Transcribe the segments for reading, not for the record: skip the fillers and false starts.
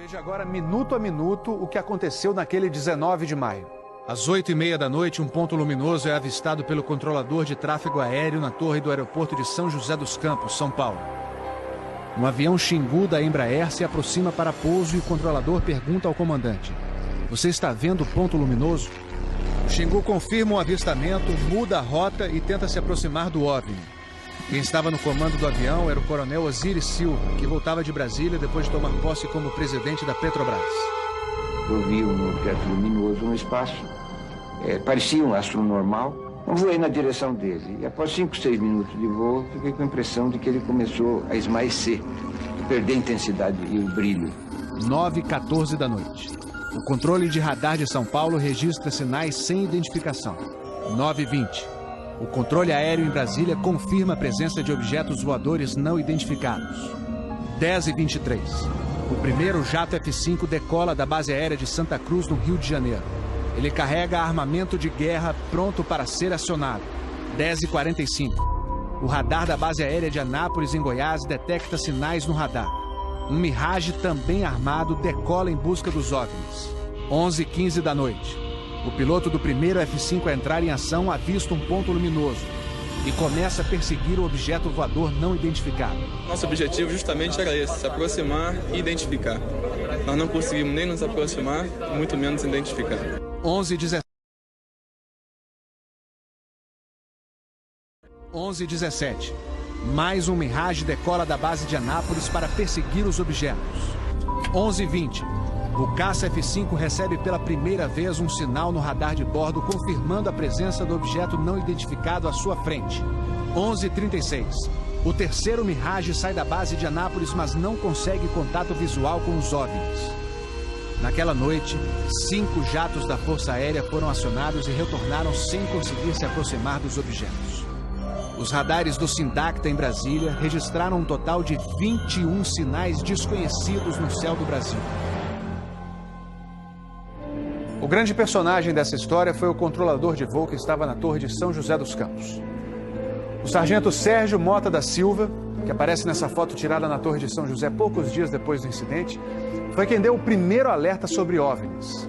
Veja agora, minuto a minuto, o que aconteceu naquele 19 de maio. Às 8h30 da noite, um ponto luminoso é avistado pelo controlador de tráfego aéreo na torre do aeroporto de São José dos Campos, São Paulo. Um avião Xingu da Embraer se aproxima para pouso e o controlador pergunta ao comandante: "Você está vendo o ponto luminoso?" O Xingu confirma o avistamento, muda a rota e tenta se aproximar do OVNI. Quem estava no comando do avião era o coronel Osiris Silva, que voltava de Brasília depois de tomar posse como presidente da Petrobras. Eu vi um objeto luminoso no espaço, parecia um astro normal. Eu voei na direção dele e após 5, 6 minutos de voo, fiquei com a impressão de que ele começou a esmaecer, a perder a intensidade e o brilho. 9h14 da noite. O controle de radar de São Paulo registra sinais sem identificação. 9h20. O controle aéreo em Brasília confirma a presença de objetos voadores não identificados. 10h23. O primeiro jato F-5 decola da base aérea de Santa Cruz, no Rio de Janeiro. Ele carrega armamento de guerra pronto para ser acionado. 10h45. O radar da base aérea de Anápolis, em Goiás, detecta sinais no radar. Um Mirage também armado decola em busca dos OVNIs. 11h15 da noite. O piloto do primeiro F-5 a entrar em ação avista um ponto luminoso e começa a perseguir o objeto voador não identificado. Nosso objetivo justamente era esse, se aproximar e identificar. Nós não conseguimos nem nos aproximar, muito menos identificar. 11h17. Mais um Mirage decola da base de Anápolis para perseguir os objetos. 11h20. O caça F-5 recebe pela primeira vez um sinal no radar de bordo confirmando a presença do objeto não identificado à sua frente. 11h36. O terceiro Mirage sai da base de Anápolis, mas não consegue contato visual com os OVNIs. Naquela noite, 5 jatos da Força Aérea foram acionados e retornaram sem conseguir se aproximar dos objetos. Os radares do Sindacta em Brasília registraram um total de 21 sinais desconhecidos no céu do Brasil. O grande personagem dessa história foi o controlador de voo que estava na torre de São José dos Campos. O sargento Sérgio Mota da Silva, que aparece nessa foto tirada na torre de São José poucos dias depois do incidente, foi quem deu o primeiro alerta sobre OVNIs.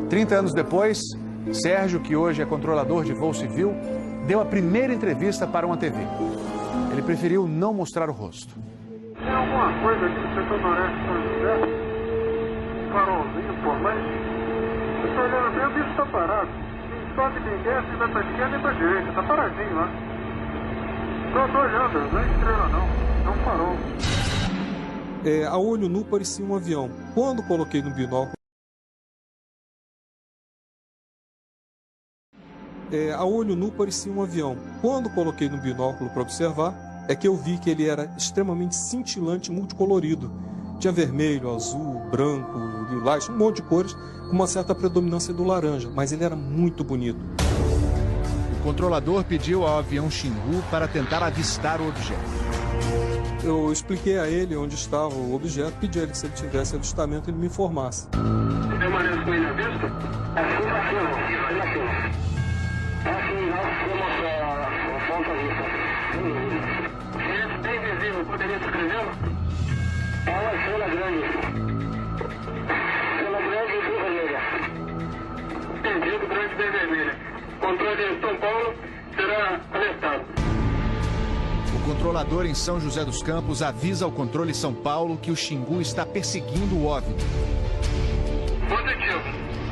30 anos depois, Sérgio, que hoje é controlador de voo civil, deu a primeira entrevista para uma TV. Ele preferiu não mostrar o rosto. Tem alguma coisa aqui no setor noroeste de São José? Um farolzinho por lá? Eu estou olhando bem, o bicho está parado. Nem sobe, nem desce, nem vai para a esquerda, nem para a direita. Está paradinho lá. Estou olhando, não é estrela não. É um farol. A olho nu parecia um avião. Quando coloquei no binóculo, a olho nu parecia um avião. Quando coloquei no binóculo para observar, é que eu vi que ele era extremamente cintilante, multicolorido. Tinha vermelho, azul, branco, lilás, um monte de cores, com uma certa predominância do laranja, mas ele era muito bonito. O controlador pediu ao avião Xingu para tentar avistar o objeto. Eu expliquei a ele onde estava o objeto, pedi a ele que se ele tivesse avistamento, ele me informasse. Permanece com ele à vista? Assim, nós temos o ponto à vista. Esse bem visível, poderia descrevê-lo? É uma estrela grande. Estrela grande e bem vermelha. Entendido, grande e bem vermelha. Controle em São Paulo será alertado. O controlador em São José dos Campos avisa ao controle São Paulo que o Xingu está perseguindo o OVNI. Positivo.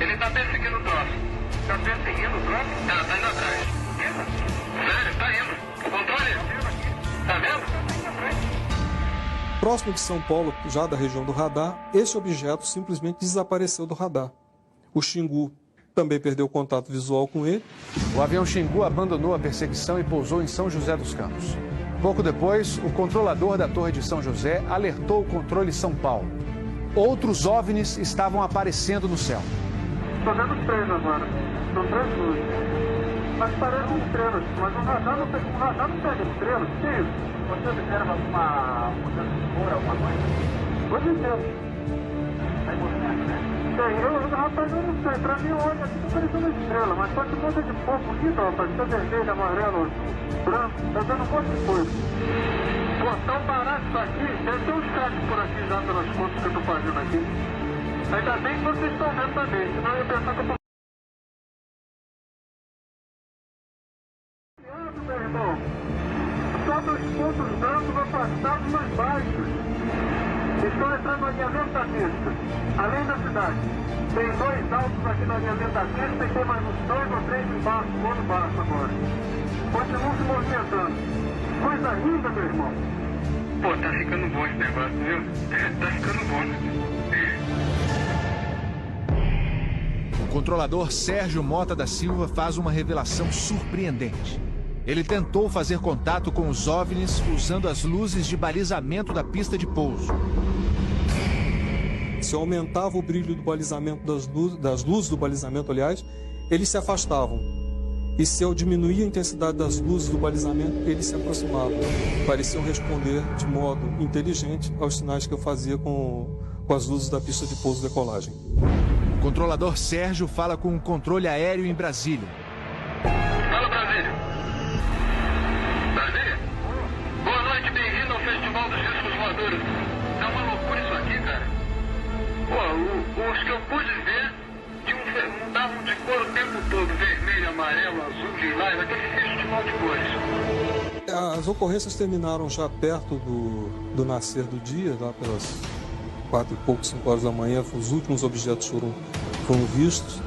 Ele está perseguindo o troço. Está perseguindo o troço? Está indo atrás. Sério, está indo. Controle. Está vendo? Próximo de São Paulo, já da região do radar, esse objeto simplesmente desapareceu do radar. O Xingu também perdeu contato visual com ele. O avião Xingu abandonou a perseguição e pousou em São José dos Campos. Pouco depois, o controlador da Torre de São José alertou o controle São Paulo. Outros OVNIs estavam aparecendo no céu. Estou vendo 3 agora. São 3 luzes. Mas parecem estrelas. Mas o radar não pega estrelas. O que é isso? Você observa alguma mudança de cor, alguma coisa? Coisa inteira. Vai movimento, né? Tem, rapaz, eu não sei. Pra mim, olha, aqui tá parecendo uma estrela. Mas só que muda de cor bonito, rapaz. Tá vermelho, amarelo, azul, branco. Tá dando um monte de coisa. Pô, tão barato isso aqui, deve ter uns craques por aqui já pelas contas que eu tô fazendo aqui. Ainda bem que vocês estão vendo também, senão eu ia pensar que eu tô... Meu irmão, só dos pontos altos afastados mais baixos. Estão entrando no alinhamento da pista, além da cidade. Tem 2 altos aqui no alinhamento da pista e tem mais uns 2 ou 3 embaixo, do outro baixo agora. Continuam se movimentando. Coisa linda, meu irmão. Pô, tá ficando bom esse negócio, viu? Tá ficando bom, né? O controlador Sérgio Mota da Silva faz uma revelação surpreendente. Ele tentou fazer contato com os OVNIs usando as luzes de balizamento da pista de pouso. Se eu aumentava o brilho do balizamento das luzes do balizamento, aliás, eles se afastavam. E se eu diminuía a intensidade das luzes do balizamento, eles se aproximavam. Pareciam responder de modo inteligente aos sinais que eu fazia com as luzes da pista de pouso e decolagem. O controlador Sérgio fala com o controle aéreo em Brasília. Fala, Brasília. Brasília? Boa noite, bem-vindo ao Festival dos Discos Voadores. É uma loucura isso aqui, cara. Pô, os que eu pude ver mudavam de cor o tempo todo. Vermelho, amarelo, azul, lilás, aquele festival de cores. As ocorrências terminaram já perto do nascer do dia, lá pelas 4 e pouco, 5 horas da manhã. Os últimos objetos foram vistos.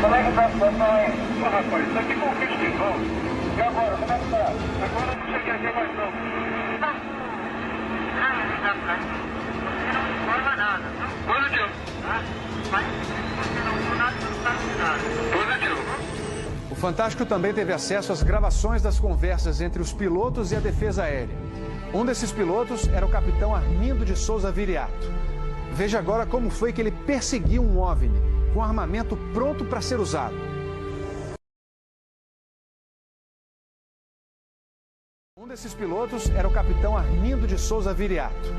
Como é que tá a situação aí? Ô, rapaz, isso aqui foi um festival. E agora, como é que tá? Agora não sei o que é mais não. Não informa nada. Positivo. Mas você não sabe nada. Positivo. O Fantástico também teve acesso às gravações das conversas entre os pilotos e a defesa aérea. Um desses pilotos era o capitão Armindo de Souza Viriato. Veja agora como foi que ele perseguiu um OVNI com armamento pronto para ser usado. Um desses pilotos era o capitão Armindo de Souza Viriato.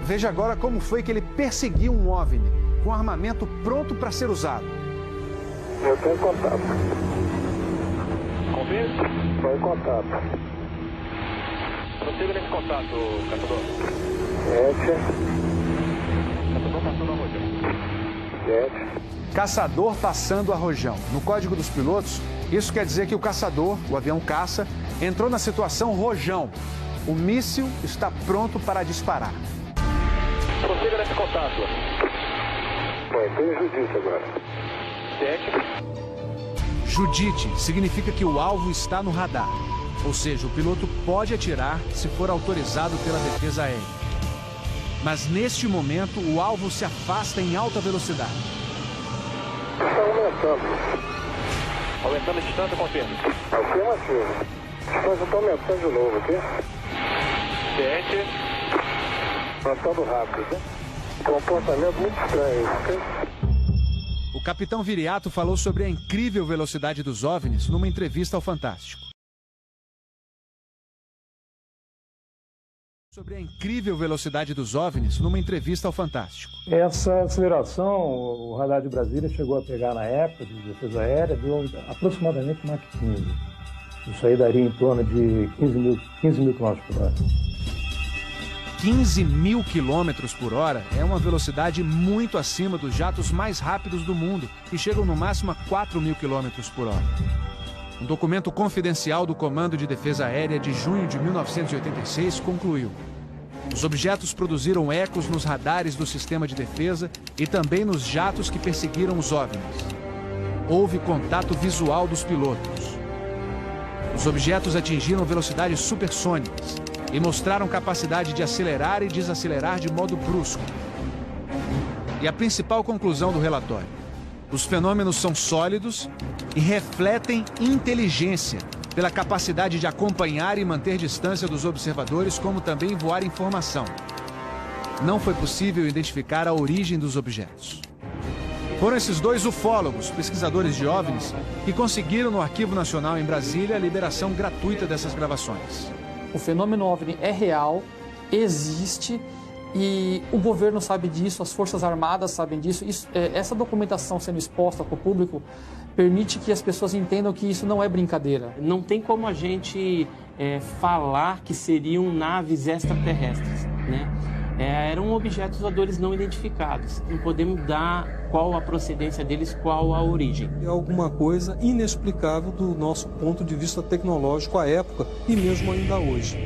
Veja agora como foi que ele perseguiu um OVNI com armamento pronto para ser usado. Eu tenho contato. Confirme? Estou em contato. Prossiga nesse contato, caçador. 7. Caçador passando a rojão. 7. Caçador passando a rojão. No código dos pilotos, isso quer dizer que o caçador, o avião caça, entrou na situação rojão. O míssil está pronto para disparar. Prossiga nesse contato. Bom, tem Judite agora. 7. Judite significa que o alvo está no radar. Ou seja, o piloto pode atirar se for autorizado pela defesa aérea. Mas neste momento, o alvo se afasta em alta velocidade. Está aumentando. Aumentando a distância, confirma. Afirmativo. A distância está aumentando de novo aqui. 7. Passando rápido, né? Comportamento muito estranho, ok? O capitão Viriato falou sobre a incrível velocidade dos OVNIs numa entrevista ao Fantástico. Sobre a incrível velocidade dos OVNIs numa entrevista ao Fantástico. Essa aceleração, o radar de Brasília chegou a pegar na época de defesa aérea, deu aproximadamente Mach 15. Isso aí daria em torno de 15 mil km por hora. 15 mil quilômetros por hora é uma velocidade muito acima dos jatos mais rápidos do mundo, que chegam no máximo a 4 mil quilômetros por hora. Um documento confidencial do Comando de Defesa Aérea de junho de 1986 concluiu: os objetos produziram ecos nos radares do sistema de defesa e também nos jatos que perseguiram os OVNIs. Houve contato visual dos pilotos. Os objetos atingiram velocidades supersônicas e mostraram capacidade de acelerar e desacelerar de modo brusco. E a principal conclusão do relatório: os fenômenos são sólidos e refletem inteligência pela capacidade de acompanhar e manter distância dos observadores, como também voar informação. Não foi possível identificar a origem dos objetos. Foram esses dois ufólogos, pesquisadores de OVNIs, que conseguiram no Arquivo Nacional em Brasília a liberação gratuita dessas gravações. O fenômeno OVNI é real, existe, e o governo sabe disso, as Forças Armadas sabem disso. Essa documentação sendo exposta para o público permite que as pessoas entendam que isso não é brincadeira. Não tem como a gente falar que seriam naves extraterrestres, né? Eram objetos voadores não identificados. Não podemos dar qual a procedência deles, qual a origem. É alguma coisa inexplicável do nosso ponto de vista tecnológico à época e mesmo ainda hoje.